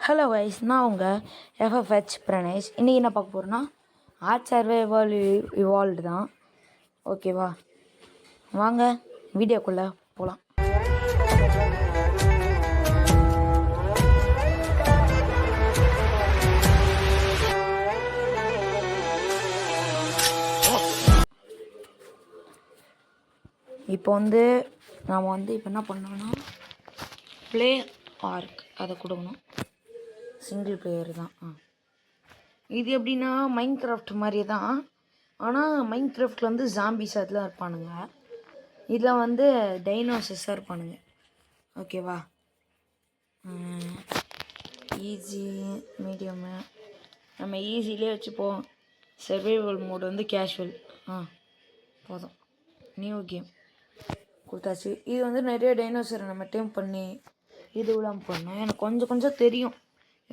Hello wise, நான் உங்கள் எஃப்எஃப்ஹெச் பிரணேஷ். இன்றைக்கி என்ன பார்க்க போகிறோன்னா ஆர்ட் சர்வே இவால்வ்டு தான். ஓகேவா, வாங்க வீடியோக்குள்ளே போகலாம். இப்போ நாம் இப்போ என்ன பண்ணோன்னா ப்ளே ஆர்க் அதை கொடுக்கணும். சிங்கிள் பிளேயர் தான். இது எப்படின்னா மைண்ட் கிராஃப்ட் மாதிரி தான். ஆனால் மைண்ட் கிராஃப்டில் ஜாம்பிஸ் அதெலாம் இருப்பானுங்க. இதில் டைனோசஸாக இருப்பானுங்க. ஓகேவா, ஈஸி மீடியமு நம்ம ஈஸிலே வச்சுப்போம். சர்வைவல் மோடு கேஷுவல் போதும். நியூ கேம் கொடுத்தாச்சு. இது நிறைய டைனோசரை நம்ம டைம் பண்ணி இது விழாமல் பண்ணோம். எனக்கு கொஞ்சம் தெரியும்.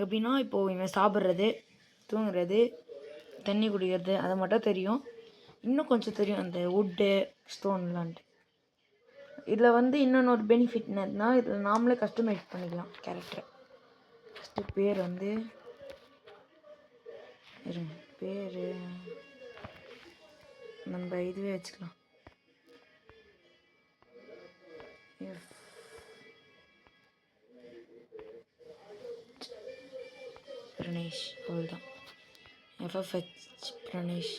எப்படின்னா இப்போது இவன் சாப்பிட்றது, தூங்குறது, தண்ணி குடிக்கிறது அதை மட்டும் தெரியும். இன்னும் கொஞ்சம் தெரியும் அந்த வுட்டு ஸ்டோன்லான்ட்டு. இதில் இன்னொன்று பெனிஃபிட் என்னன்னா, இதில் நாமளே கஸ்டமைஸ் பண்ணிக்கலாம் கேரக்டரை. ஃபஸ்ட்டு பேர் பேர் நம்ம இதுவே வச்சுக்கலாம். பிரணேஷ், அவ்வளோதான். எஃப்எஃப்ஹெச் பிரணேஷ்.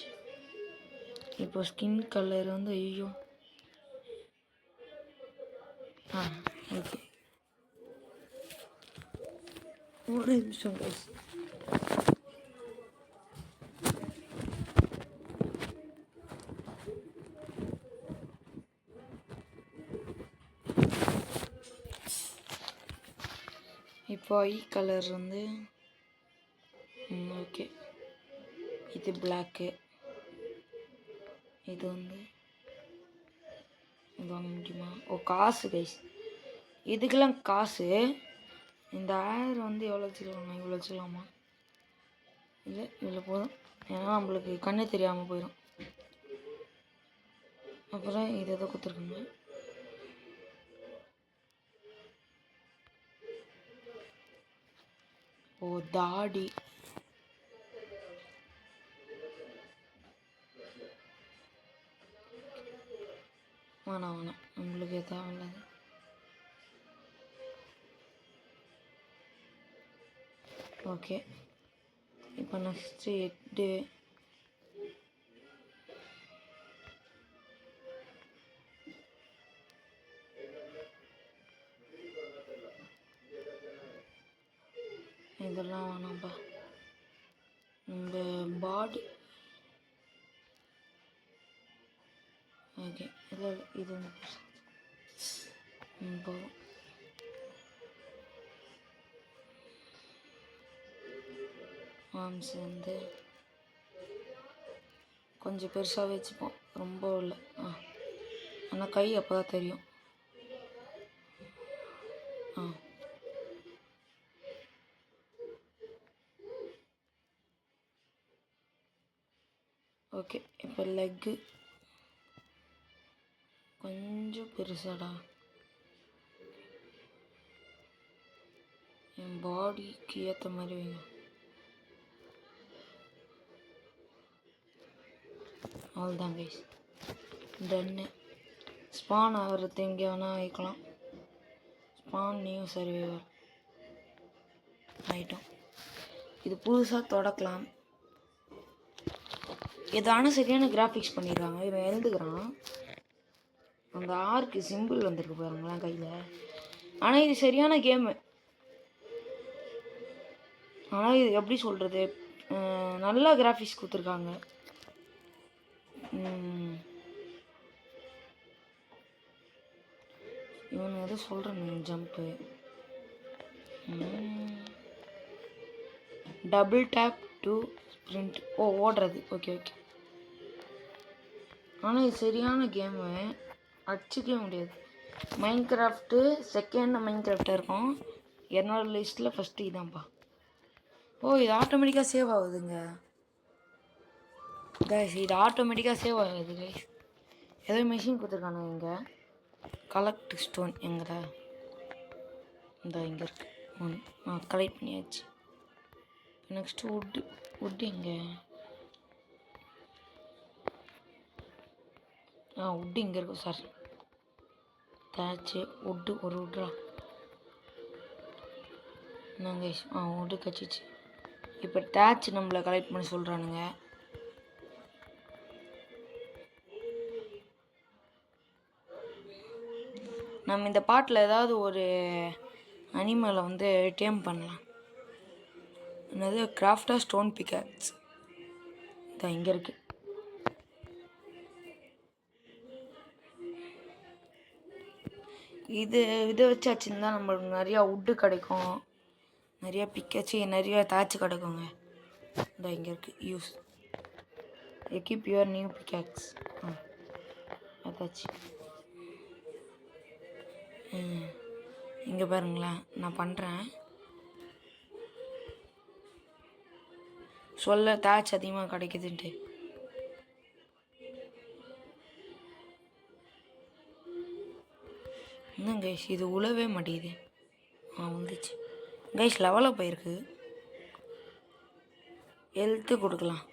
இப்போ ஸ்கின் கலர் ஐயோ ஓகே, ஒரு நிமிஷம் கைஸ். இப்போ ஐ கலர் ஓகே, இது பிளாக்கு, இது இது வாங்க முடியுமா? காசு கைஸ், இதுக்கெல்லாம் காசு. இந்த ஏர் எவ்வளோ வச்சுக்கலாமா? இவ்வளோ வச்சுக்கலாமா? இல்லை, இவ்வளோ போதும். ஏன்னா நம்மளுக்கு கண்ணு தெரியாமல் போயிடும். அப்புறம் இது எதோ கொடுத்துருக்குங்க. தாடி, வேணாம் நம்மளுக்கு தேவையில்ல. ஓகே, இப்போ நெக்ஸ்ட்டு ஹெட்டு. இதெல்லாம் வேணாம்ப்பா. இந்த பாடி ஓகே, இல்லை இது போதும். ஆர்ம்ஸ் கொஞ்சம் பெருசாக வச்சுப்போம், ரொம்ப இல்லை. ஆனால் கை அப்போ தான் தெரியும். ஓகே, இப்போ லெக்கு கொஞ்சம் பெருசாடா. என் பாடிக்கு ஏற்ற மாதிரி வைங்க. அவ்வளோதான் கைஸ், டன்னு. ஸ்பான் ஆகிறது எங்கே வேணால் வைக்கலாம். Spawn new survivor item. இது புதுசாக தொடக்கலாம். ஏதான சரியான கிராஃபிக்ஸ் பண்ணிடுறாங்க. இவன் எழுந்துக்கிறான், அந்த ஆர்க்கு சிம்பிள் வந்துருக்கு பாருங்களேன் கையில். ஆனால் இது சரியான கேமு. ஆனால் இது எப்படி சொல்கிறது, நல்லா கிராஃபிக்ஸ் கொடுத்துருக்காங்க. இவன் எதோ சொல்கிறேன், jump, double tape to sprint. ஓடுறது. ஓகே. ஆனால் இது சரியான கேமு, அடிச்சிக்கவே முடியாது. மைண்ட் கிராஃப்ட்டு செகண்ட் மைண்ட் கிராஃப்டாக இருக்கும். என்னோட லிஸ்ட்டில் ஃபஸ்ட்டு இதான்ப்பா. இது ஆட்டோமேட்டிக்காக சேவ் ஆகுதுங்க கைஸ். இது ஆட்டோமேட்டிக்காக சேவ் ஆகுது கைஸ். ஏதோ மிஷின் கொடுத்துருக்கானுங்க இங்கே. கலெக்ட் ஸ்டோன் எங்கடா? இங்கே இருக்கு. ஒன் கலெக்ட் பண்ணியாச்சு. நெக்ஸ்ட்டு வுட்டு எங்கே? வுட்டு இங்கே இருக்கும் சார். தேச்சு வுட்டு ஒரு வுட்ரா நாங்கள் வுட்டு கச்சிச்சு. இப்போ தேச்சு நம்மளை கலெக்ட் பண்ண சொல்கிறானுங்க. நம்ம இந்த பாட்டில் ஏதாவது ஒரு அனிமலை வந்து டேம் பண்ணலாம். என்னது கிராஃப்டாக ஸ்டோன் பிக்காக்ஸ் இதான் இங்கே இருக்குது. இதை வச்சாச்சுன்னா நம்மளுக்கு நிறையா வுட்டு கிடைக்கும், நிறையா பிக்காச்சு, நிறையா தாச்சு கிடைக்குங்க. இந்த இங்கே இருக்குது. Use equip your new pickaxe. அதாச்சு இங்கே பாருங்களேன், நான் பண்ணுறேன். சொல்ல தாச்சு அதிகமாக கிடைக்குதுன்ட்டு. இன்னும் கைஸ் இது உழவே மாட்டேங்குது. வந்துச்சு கைஸ், லெவலில் போயிருக்கு. ஹெல்த்து கொடுக்கலாம்.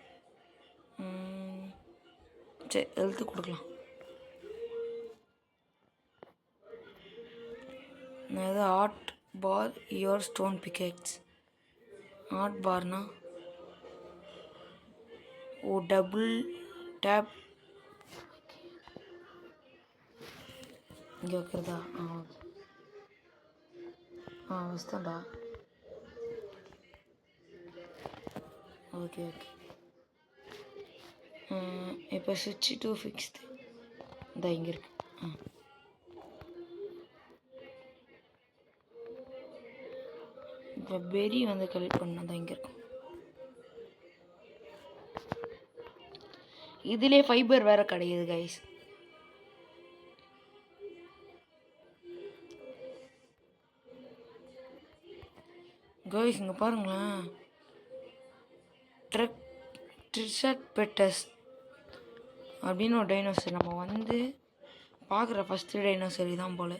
சரி ஹெல்த்து கொடுக்கலாம். அது art bar your stone pickaxe. Art பார்னா டபுள் டேப் இங்கே வைக்கிறதா? வச்சுதான்டா. ஓகே இப்போ ஸ்விட்ச் டு ஃபிக்ஸ்டு இந்த இங்கே இருக்கு. இப்போ பெரி வந்து கலெக்ட் பண்ண தான் இங்கே இருக்கும். இதுலேயே ஃபைபர் வேறு கிடையாது கைஸ். கைஸ் இங்கே பாருங்களேன், ட்ரிசர்பெட்டஸ் அப்படின்னு ஒரு டைனோசர். நம்ம வந்து பார்க்குற ஃபஸ்ட்டு டைனோசர் தான் போல்.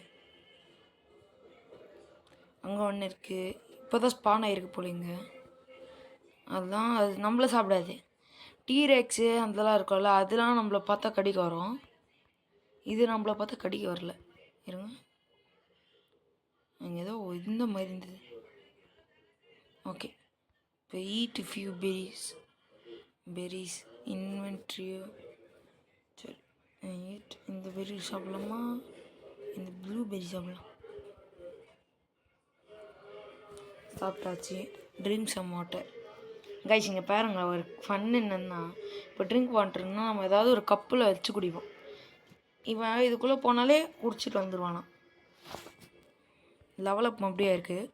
அங்கே ஒன்று இருக்குது, இப்போ தான் ஸ்பான் ஆகிருக்கு போலிங்க. அதுதான் அது நம்மளை சாப்பிடாது. டீரெக்ஸு அதெல்லாம் இருக்கும்ல, அதெல்லாம் நம்மளை பார்த்தா கடிக்க வரும். இது நம்மளை பார்த்தா கடிக்க வரல. இருங்க, அங்கே ஏதோ இந்த மாதிரி இருந்தது. ஓகே, இப்போ ஈட் ஃபியூ பெரிஸ் இன்வென்ட்ரியோ. சரி ஈட் இந்த பெரி சாப்பிடலாமா? இந்த ப்ளூபெரி சாப்பிடலாம். சாப்பிட்டாச்சு. Drink some water. கைஸ் இங்கே பாருங்க, ஒரு ஃபன் என்னன்னா, இப்போ ட்ரிங்க் வாட்டர்னா நம்ம ஏதாவது ஒரு கப்பில் வச்சு குடிப்போம். இவன் இதுக்குள்ளே போனாலே குடிச்சிட்டு வந்துடுவானா. லெவலப் அப்படியே இருக்குது.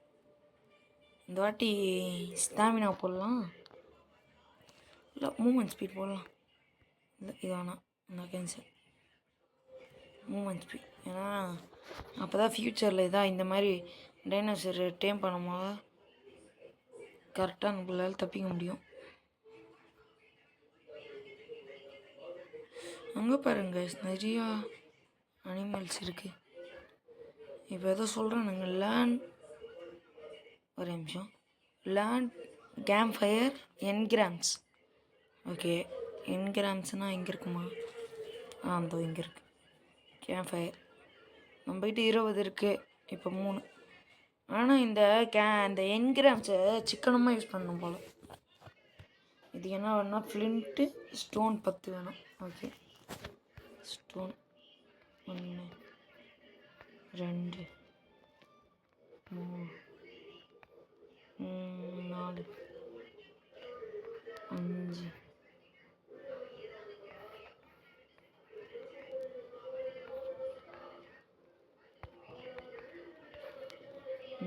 இந்த வாட்டி ஸ்டாமினா போடலாம், இல்லை மூமெண்ட் ஸ்பீட் போடலாம். இல்லை இது வேணாம், நான் கேன்சல். மூமெண்ட் ஸ்பீட், ஏன்னா அப்போ தான் ஃப்யூச்சரில் இதாக இந்த மாதிரி டைனோசர் டேம் பண்ணும்போது கரெக்டாக நம்மளால் தப்பிக்க முடியும். அங்கே பாருங்க நிறையா அனிமல்ஸ் இருக்குது. இப்போ எதோ சொல்கிறானுங்க, லேண்ட் ஒரு நிமிஷம், லேண்ட் கேம்ப் ஃபயர் என்கிராம்ஸ். ஓகே, என்கிராம்ஸ்னால் எங்கே இருக்குமா? அந்த இங்கே இருக்குது கேம்ப் ஃபயர். நம்மகிட்ட 20 இருக்குது, இப்போ 3. ஆனால் இந்த என்கிராம்ஸை சிக்கனமாக யூஸ் பண்ணணும் போல். இது என்ன வேணும்னா ஃப்ளின்ட்டு ஸ்டோன் 10 வேணும். ஓகே, ஸ்டோன் 1 2 3 4 5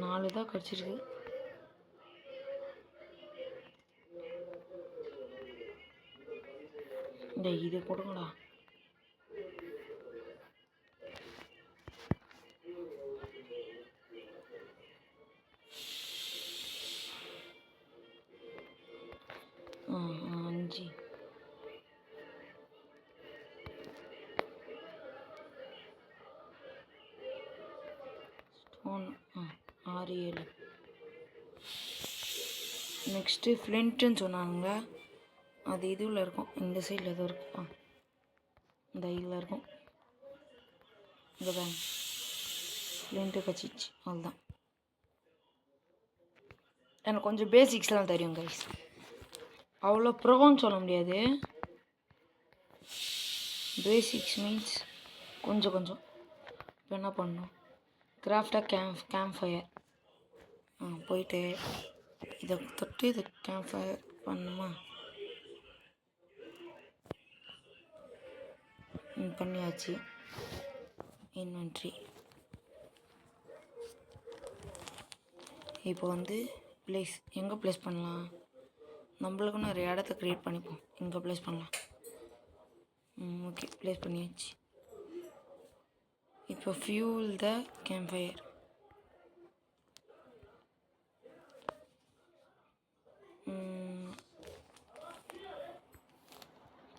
4 தான் கிடச்சிருக்கு. இந்த இது கொடுங்கடா. அஞ்சு ஸ்டோன் 6 7 நெக்ஸ்ட்டு ஃப்ளின்ட்டுன்னு சொன்னாங்க. அது இதுவில் இருக்கும், இந்த சைடில் எதுவும் இருக்கும். இந்த இதில் இருக்கும். இங்கே தான் ஃப்ளின்ட்டு கச்சிச்சு. அவ்வளோதான். எனக்கு கொஞ்சம் பேசிக்ஸ்லாம் தெரியும் கைஸ். அவ்வளோ ப்ரோன்னு சொல்ல முடியாது. பேசிக்ஸ் மீன்ஸ் கொஞ்சம் கொஞ்சம். இப்போ என்ன பண்ணணும், கிராஃப்டாக கேம்ப் ஃபயர் போயிட்டு இதை தொட்டு இதை கேம்ப் ஃபயர் பண்ணுமா? பண்ணியாச்சு. இன்வென்ட்ரி. இப்போ வந்து ப்ளேஸ் எங்கே ப்ளேஸ் பண்ணலாம்? நம்மளுக்குன்னு ஒரு இடத்த க்ரியேட் பண்ணிப்போம். எங்கே ப்ளேஸ் பண்ணலாம்? ஓகே, ப்ளேஸ் பண்ணியாச்சு. இப்போ ஃபியூல் த கேம்ப் ஃபயர்.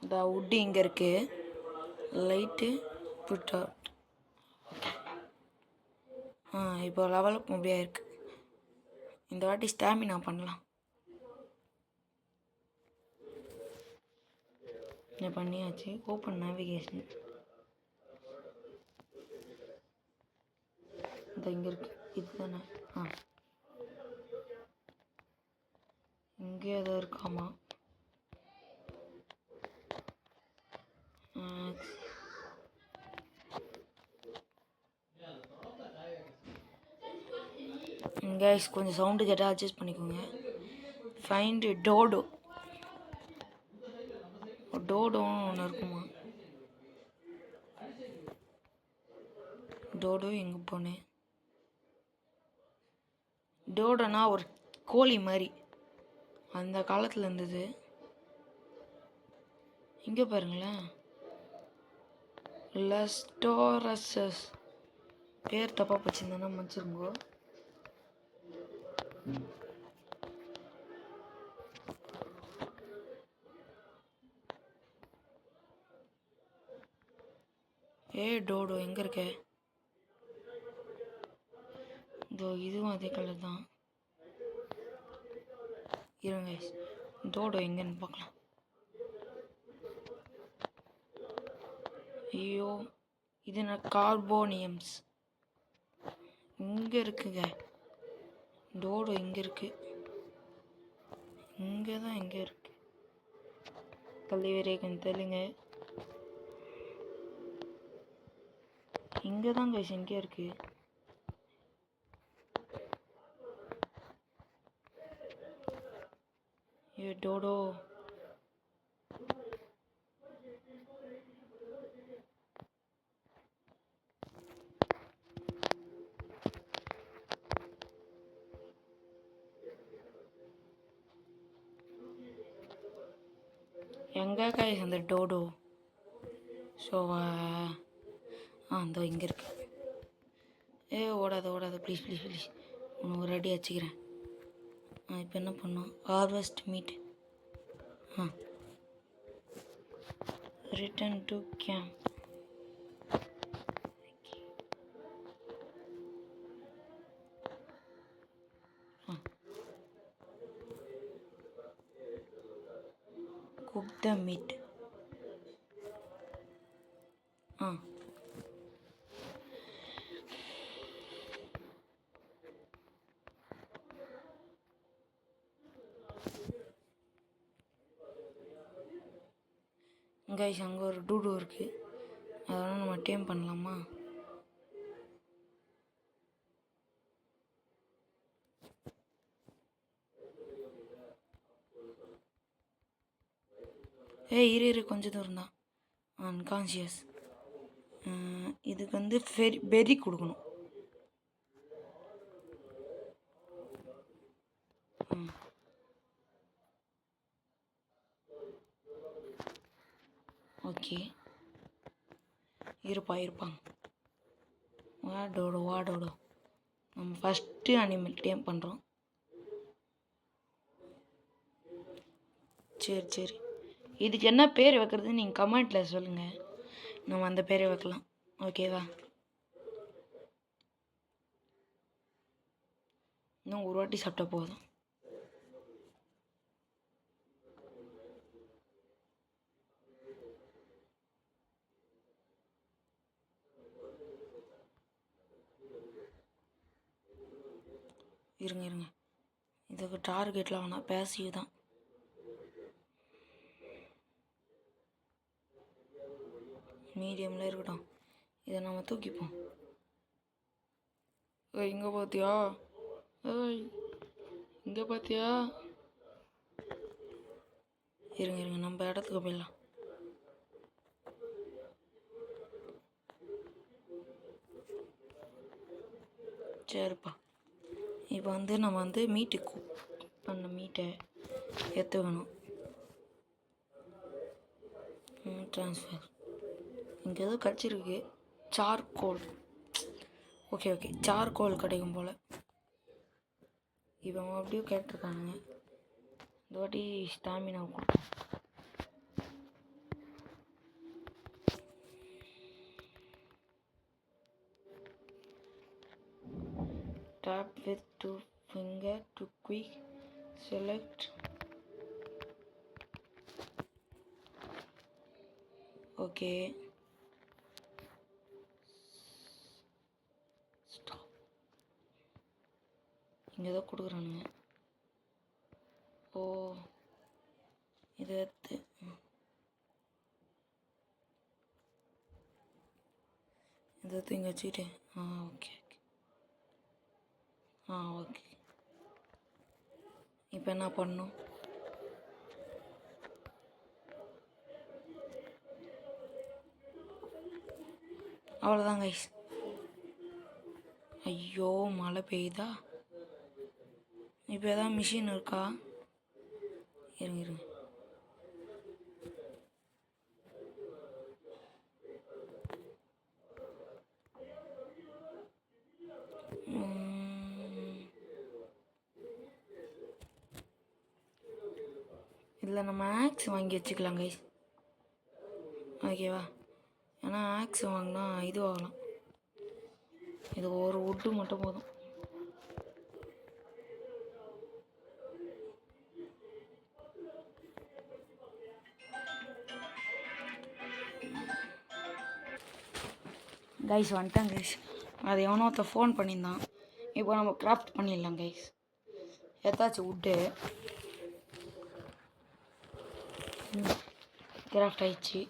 இந்த வுட்டு இங்கே இருக்குது. Light put out. இப்போ லெவலப் முடியாக இருக்குது. இந்த வாட்டி ஸ்டாமினா பண்ணலாம். பண்ணியாச்சு. Open navigation. இந்த இங்கே இருக்குது. இது தானே? இங்கே ஏதோ இருக்காமா? கைஸ் கொஞ்சம் சவுண்டு கேட்டால் அட்ஜஸ்ட் பண்ணிக்கோங்க. ஃபைண்ட் டோடோ. டோடோன்னு ஒன்று இருக்குமா? டோடோ எங்கே போனேன்? டோடோனா ஒரு கோழி மாதிரி அந்த காலத்தில் இருந்தது. இங்கே பாருங்களேன், லஸ்டோரஸஸ். பேர் தப்பாக போச்சுருந்தேன்னா மன்னிச்சிருங்கோ. டோடோ எங்கே இருக்க? இதோ இதுவும் அதே கலர் தான். இருங்க, டோடோ எங்கன்னு பார்க்கலாம். ஐயோ, இது என்ன கார்போனியம்ஸ் இங்கே இருக்குங்க. டோடோ இங்கே இருக்குது. இங்கே தான் எங்கே இருக்குது? கொஞ்சம் தெலுங்க. இங்கே தான் கைஸ், இங்கே இருக்குது. டோடோ எங்கே கைஸ் அந்த டோடோ? ஸோ அந்த இங்கே இருக்கு. ஓடாத ப்ளீஸ் ப்ளீஸ் ப்ளீஸ். ஒன்று ஒரு அடி வச்சுக்கிறேன். இப்போ என்ன பண்ணோம்? Harvest meet. Return to camp. Cook the meet. Guys அங்கே ஒரு டூடோ இருக்குது. அதெல்லாம் நம்ம டேம் பண்ணலாமா? இரு கொஞ்சம் தூரம் தான். அன்கான்ஷியஸ். இதுக்கு வந்து பெரி கொடுக்கணும். ஓகே, இருப்பாங்க. வாடோடோ நம்ம ஃபஸ்ட்டு அனிமல் டேம் பண்ணுறோம். சரி, இதுக்கு என்ன பேர் வைக்கிறது நீங்கள் கமெண்ட்டில் சொல்லுங்கள். நம்ம அந்த பேரை வைக்கலாம். ஓகேவா? இன்னும் ஒரு வாட்டி சாப்பிட்டா போதும். இருங்க இருங்க, இதுக்கு டார்கெட்லாம் வேணாம், பேசிவ் தான். மீடியமில் இருக்கட்டும், இதை நம்ம தூக்கிப்போம். இங்கே பார்த்தியா? ஏய் இங்கே பார்த்தியா? இருங்க இருங்க, நம்ம இடத்துக்கு போயிடலாம். சரிப்பா, இப்போ வந்து நம்ம வந்து மீட்டு குக் பண்ண மீட்டை எடுத்துக்கணும். ட்ரான்ஸ்ஃபர் இங்கே ஏதோ கிடச்சிருக்கு, சார்கோல். ஓகே ஓகே, சார்கோல் கிடைக்கும் போல். இப்போ அப்படியே கேட்டிருக்கானுங்க, இந்த வாட்டி ஸ்டாமினா கொடுப்போம். Tap with 2 finger to quick select. Okay. Stop. இங்கே ஏதோ கொடுக்குறானுங்க. ஓ, இதை எடுத்து இங்கே வச்சுக்கிட்டு. Okay okay. இப்போ என்ன பண்ணணும்? அவ்வளோதான் கைஸ். ஐயோ மழை பெய்யுதா? இப்போ எதாவது மிஷின் இருக்கா? இருங்க இருங்க. இதில் நம்ம ஆக்ஸ் வாங்கி வச்சுக்கலாம் கைஸ், ஓகேவா? ஏன்னா ஆக்ஸ் வாங்கினா இது ஆகலாம். இது ஒரு வுட்டு மட்டும் போதும். கைஸ் வந்துட்டாங்க கைஸ். அது எவனோ ஒருத்தர் ஃபோன் பண்ணியிருந்தான். இப்போ நம்ம கிராஃப்ட் பண்ணிடலாம் கைஸ். எதாச்சும் வுட்டு கிராஃப்ட் ஆயிடுச்சு.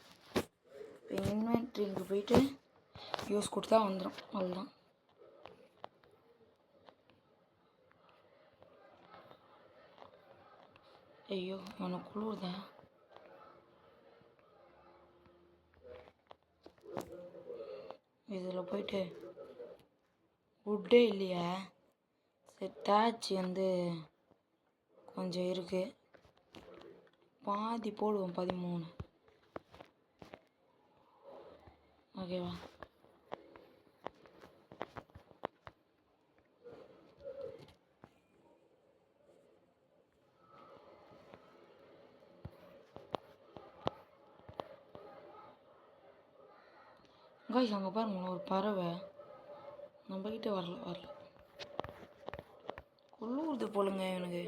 இப்போ இன்வென்ட்ரிக்கு போயிட்டு யூஸ் கொடுத்தா வந்துடும், அவ்வளோதான். ஐயோ அவனை குளிர்தா. இதில் போயிட்டு வுட்டே இல்லையா? சரி, டேச் வந்து கொஞ்சம் இருக்குது, பாதி போடுவோம், 13. ஓகேவா? கைஸ் அங்கே பாருங்களேன், ஒரு பறவை நம்மக்கிட்ட வரல. குளிருது போலுங்க எனக்கு.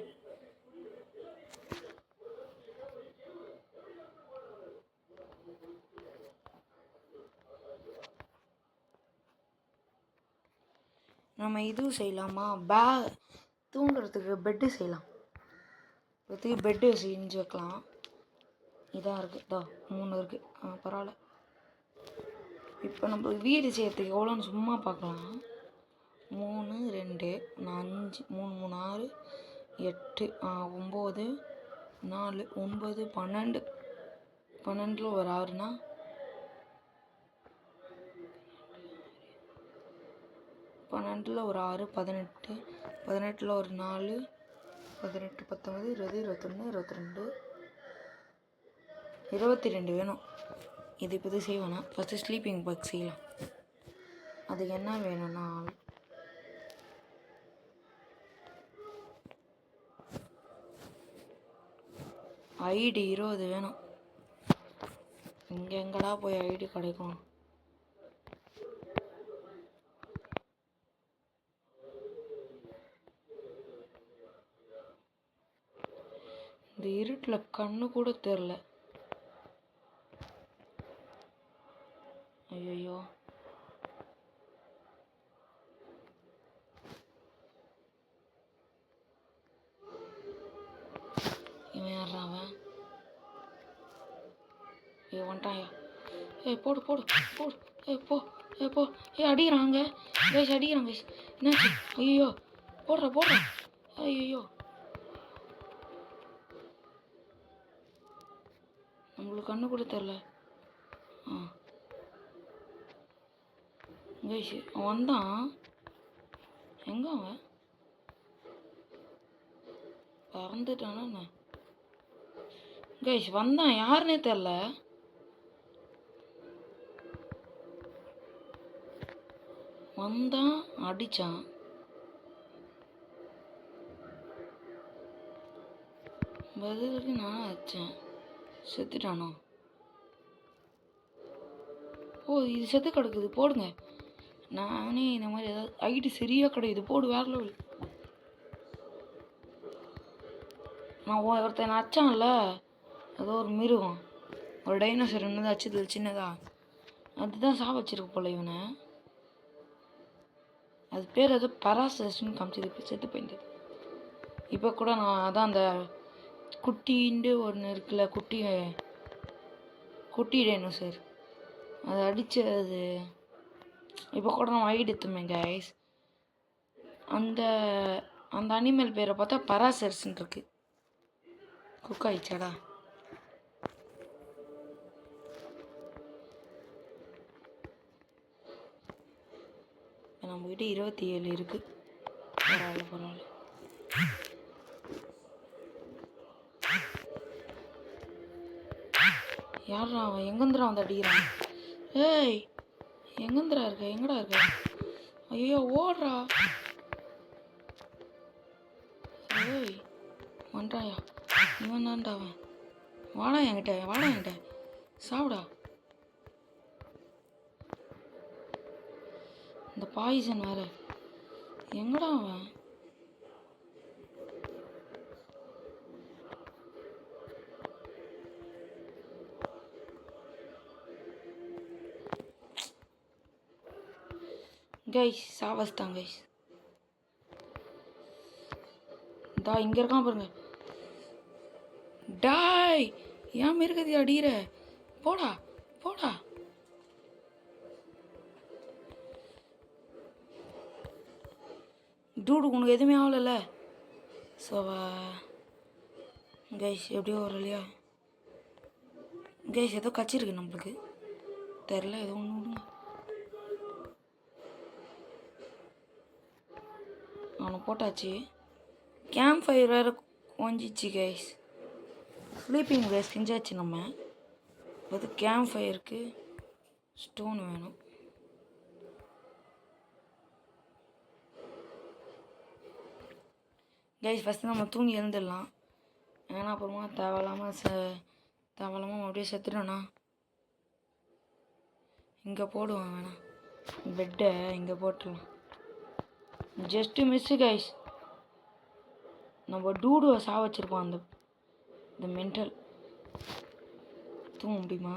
நம்ம இதுவும் செய்யலாமா? தூங்குறதுக்கு பெட்டு செய்யலாம். இப்போதைக்கு பெட்டு செஞ்சு வைக்கலாம். இதாக இருக்குது, 3 இருக்குது. பரவாயில்ல. இப்போ நம்ம வீடு செய்யறதுக்கு எவ்வளோன்னு சும்மா பார்க்கலாம். 3 2 5 3 3 6 8 9 4 9 12. 12ல் ஒரு 6னா 12ல் ஒரு 6 18. 18ல் ஒரு 4 18 19 20 21 22 22 வேணும். இது இப்போது செய்வேனா? ஃபஸ்ட்டு ஸ்லீப்பிங் பக் செய்யலாம். அதுக்கு என்ன வேணும்னா ஐடி 20 வேணும். இங்கே எங்கடா போய் ஐடி கிடைக்கும்? இந்த இருட்டில் கண்ணு கூட தெரில. ஐயோ, வந்துட்டாயா. ஏய் போடு போடு போடு. போ போ. அடிக்கிறாங்க கைஸ், அடிக்கிறாங்க கைஸ். என்னாச்சு? ஐயோ போடுறா போடுறா. ஐயோ நம்மளுக்கு கண்ணு கூட தெரில. கைஸ் அவன் வந்தான். எங்க அவன் பறந்துட்டானா என்ன? கைஸ் வந்தான், யாருன்னே தெரில. வந்தான், அடித்தான். பதிலுக்கு நான் அடித்தேன். செத்துட்டானோ? ஓ இது செத்து கிடக்குது, போடுங்க. நானே இந்த மாதிரி ஏதாவது ஐடி சரியாக கிடைக்குது, போடு வேற லெவல். நான் ஒருத்தன் அச்சான்ல, ஏதோ ஒரு மிருகம், ஒரு டைனோசர் என்னது அச்சது சின்னதா, அதுதான் வச்சிருக்கு போல இவனை. அது பேர் ஏதோ பராசஸ்ன்னு காமிச்சது, இப்போ செத்து போயிருந்தது. இப்போ கூட நான் அதான் அந்த குட்டின்ட்டு ஒன்று இருக்குல்ல, குட்டி டைனோசர், அதை அடித்தது. இப்போ கூட நான் ஐடி எடுத்துமே கைஸ். அந்த அந்த அனிமல் பேரை பார்த்தா பராசர்ஸ்ன்னு இருக்கு. குக் ஆயிடுச்சாடா? நம்மகிட்ட 27 இருக்கு. பரவாயில்ல பரவாயில்ல. யாரா அவன்? எங்கந்திரா வந்து அடிக்கிறான்? ஏய் எங்கந்திரா இருக்க? எங்கடா இருக்க? ஐயோ ஓடுறா. ஏய் வந்துட்டாயா? இவன் தான்டா அவன். வாடா என்கிட்ட, வாடா என்கிட்ட, சாப்பிடா. இந்த பாய்சன் வேற. எங்கடா அவன்? கைஸ் சாவஸ்தான் கைஸ். தா இங்க இருக்கான் பாருங்க. டாய் ஏன் மிருகதி அடிக்கிற? போடா போடா. டூடு உனக்கு எதுவுமே ஆகலைல்ல? சோவா கைஸ் எப்படியோ ஒரு இல்லையா கைஸ்? ஏதோ கச்சிருக்கு நம்மளுக்கு தெரில, ஏதோ ஒன்று விடுங்க. அவனை போட்டாச்சு. கேம்ப் ஃபயர் வேறு கொஞ்சிச்சு கைஸ். ஸ்லீப்பிங் வேர் செஞ்சாச்சு நம்ம. அது கேம்ப் ஃபயருக்கு ஸ்டோன் வேணும். கைஸ் ஃபஸ்ட்டு நம்ம தூங்கி எழுந்துடலாம். ஏன்னா அப்புறமா தேவையில்லாமல் அப்படியே செத்துட்டோண்ணா. இங்கே போடுவான் வேணாம், பெட்டை இங்கே போட்டுடலாம். Just miss guys. நம்ம டூடுவை வச்சிருப்போம். இந்த மென்டல் தூங்க முடியுமா?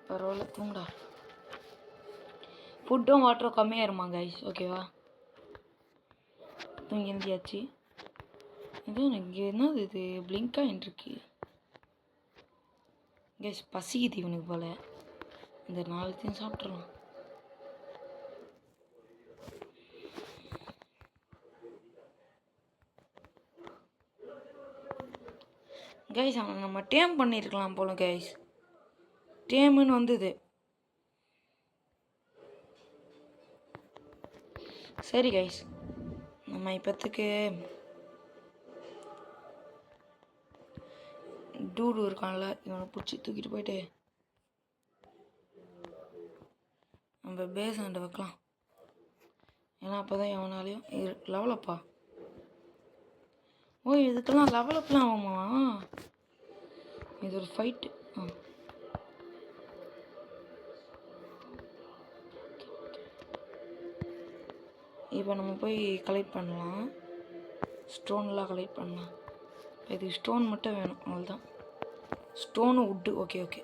பரவாயில்ல தூங்குடா. ஃபுட்டும் வாட்டரும் கம்மியாயிருமா கைஸ்? ஓகேவா? தூங்கி எழுந்தியாச்சு. இது எனக்கு என்னது இது பிளிங்க் ஆகிட்டு இருக்கு கைஸ். பசிக்குது இவனுக்கு போல். இந்த 4 சாப்பிட்றலாம். கைஸ் அவனை நம்ம டேம் பண்ணியிருக்கலாம் போல கைஸ். டேமுன்னு வந்தது. சரி கைஸ், நம்ம இப்போத்துக்கு டூடு இருக்கான்ல, இவனை பிடிச்சி தூக்கிட்டு போயிட்டு நம்ம பேஸ் ஆண்ட வைக்கலாம். ஏன்னா அப்போ தான் எவனாலையும் லெவலப்பா. ஓ இதுக்கெல்லாம் லெவலப்லாம் ஆகுமா? இது ஒரு ஃபைட்டு. இப்போ நம்ம போய் கலெக்ட் பண்ணலாம். ஸ்டோன்லாம் கலெக்ட் பண்ணலாம். இதுக்கு ஸ்டோன் மட்டும் வேணும், அவ்வளோதான். ஸ்டோனு உட்டு. Okay okay.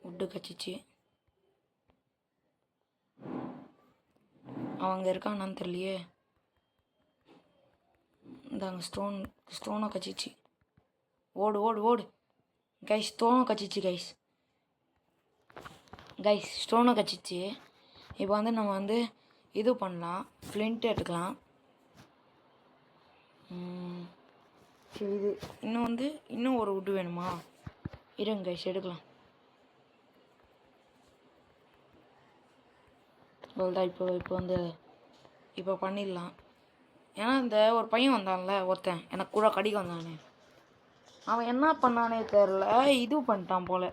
உட்டு கச்சிச்சு. அவங்க இருக்கானான்னு தெரியலையே. இந்தாங்க ஸ்டோனை கச்சிச்சு. ஓடு ஓடு ஓடு கைஸ், ஸ்டோனை கச்சிச்சு கைஸ் ஸ்டோனை கச்சிச்சு. இப்போ வந்து நம்ம வந்து இது பண்ணலாம், ஃப்ளிண்ட் எடுத்துக்கலாம். சரி, இது இன்னும் ஒரு வுட்டு வேணுமா? இருங்க கைஸ், எடுக்கலாம். அவ்வளோதான். இப்போ வந்து இப்போ பண்ணிடலாம். ஏன்னா இந்த ஒரு பையன் வந்தான்ல, ஒருத்தன் எனக்கு கூட கடிக்க வந்தானே, அவன் என்ன பண்ணானே தெரில, இது பண்ணிட்டான் போல்.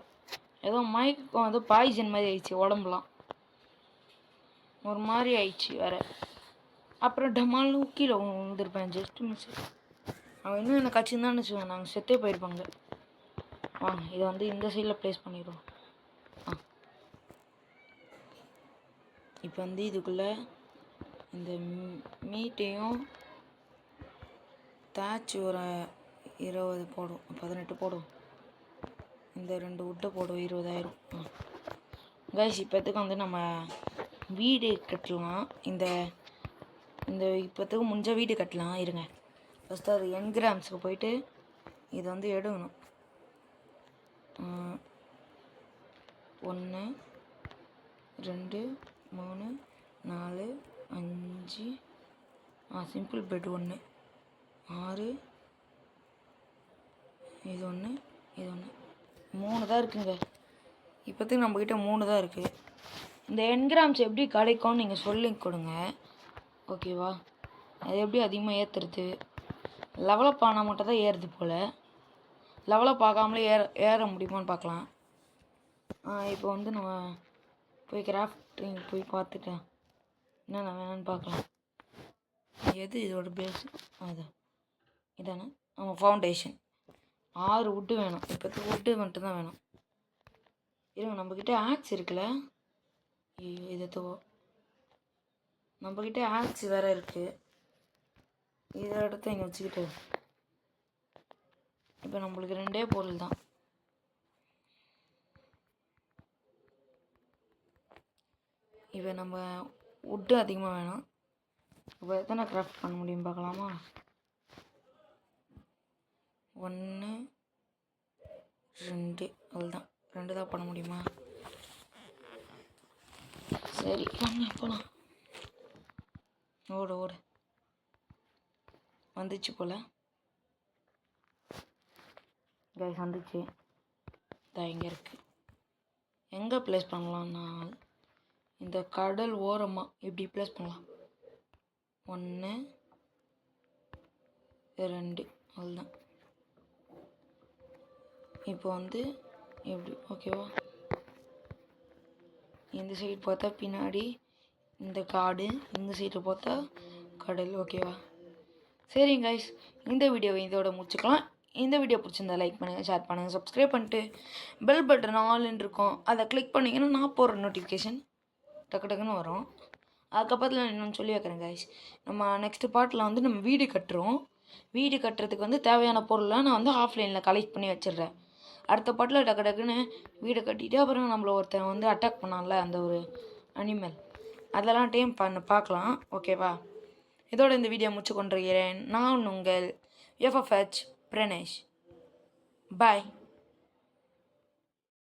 ஏதோ மயக்கம் வந்து பாய்சன் மாதிரி ஆயிடுச்சு, உடம்புலாம் ஒரு மாதிரி ஆயிடுச்சு வேறு. அப்புறம் டமால்னு கீழே வந்துருப்பேன், ஜஸ்ட் மிஸ். அவன் இன்னும் என்னை கட்சின்னு வச்சுக்கோங்க, நாங்கள் செத்தே போயிருப்பாங்க. வாங்க இதை வந்து இந்த சைடில் ப்ளேஸ் பண்ணிடுவோம். இப்போ வந்து இதுக்குள்ளே இந்த மீட்டையும் தாச்சு ஒரு 20 போடும், 18 போடும். இந்த 2 வுட்டை போடும், 20,000. கைஸ் இப்போத்துக்கு வந்து நம்ம வீடு கட்டலாம். இந்த இப்போத்துக்கு முடிஞ்ச வீடு கட்டலாம். இருங்க, ஃபஸ்ட்டு அது என்கிராம்ஸுக்கு போயிட்டு இது வந்து எடுக்கணும். 1 2 3 4 5 சிம்பிள் பெட் 1 6 இது 1 3 தான் இருக்குங்க. இப்போதைக்கு நம்மக்கிட்ட 3 தான் இருக்குது. இந்த என்கிராம்ஸ் எப்படி கிடைக்கும்னு நீங்கள் சொல்லி கொடுங்க, ஓகேவா? அது எப்படி அதிகமாக ஏற்றுறது? லெவலப் ஆனால் மட்டும் தான் ஏறுது போல். லெவலப் ஆகாமலே ஏற முடியுமான்னு பார்க்கலாம். இப்போ வந்து நம்ம போய் கிராஃப்டிங் போய் பார்த்துட்டேன், என்னென்ன வேணும்னு பார்க்கலாம். எது இதோட பேஸ்? இதானே ஃபவுண்டேஷன். 6 வுட்டு வேணும். இப்போது வுட்டு மட்டும்தான் வேணும். இருங்க, நம்மக்கிட்ட ஆக்ஸ் இருக்குல்ல, இதை நம்மக்கிட்ட ஆக்ஸ் வேறு இருக்குது. இதை எடுத்து இங்கே வச்சுக்கிட்டு இப்போ நம்மளுக்கு 2 பொருள் தான். இப்போ நம்ம வுட்டு அதிகமாக வேணும். இப்போ எத்தனை கிராஃப்ட் பண்ண முடியும் பார்க்கலாமா? 1 2 அவ்வளோதான். 2 தான் பண்ண முடியுமா? சரி போகலாம். ஓடு வந்துச்சு போல். கைஸ் வந்துச்சு. இங்கே இருக்குது. எங்கே ப்ளேஸ் பண்ணலாம்னா இந்த கடல் ஓரமாக இப்படி ப்ளேஸ் பண்ணலாம். 1 2 அவ்வளோதான். இப்போ வந்து எப்படி, ஓகேவா? இந்த சைடு பார்த்தா பின்னாடி இந்த காடு, இந்த சைடு பார்த்தா கடல், ஓகேவா? சரிங்க கைஸ், இந்த வீடியோவை இதோட முடிச்சுக்கலாம். இந்த வீடியோ பிடிச்சிருந்தா லைக் பண்ணுங்கள், ஷேர் பண்ணுங்கள், சப்ஸ்கிரைப் பண்ணிட்டு பெல் பட்டன் ஆல்னு இருக்கும், அதை கிளிக் பண்ணிங்கன்னா நான் போடுற நோட்டிஃபிகேஷன் டக்குன்னு வரும். அதுக்கப்புறத்தில் நான் இன்னொன்று சொல்லி வைக்கிறேன் கைஸ், நம்ம நெக்ஸ்ட்டு பார்ட்டில் வந்து நம்ம வீடு கட்டுறோம். வீடு கட்டுறதுக்கு வந்து தேவையான பொருள்லாம் நான் வந்து ஆஃப்லைனில் கலெக்ட் பண்ணி வச்சிடுறேன். அடுத்த பாட்டில் டக்குன்னு வீடு கட்டிட்டு அப்புறம் நம்மளை ஒருத்தன் வந்து அட்டாக் பண்ணான்ல, அந்த ஒரு அனிமல், அதெல்லாம் டைம் பார்க்கலாம், ஓகேவா? இதோட இந்த வீடியோ முடிச்சு கொண்டிருக்கிறேன். நான் உங்கள் FFH பிரணேஷ். பாய்.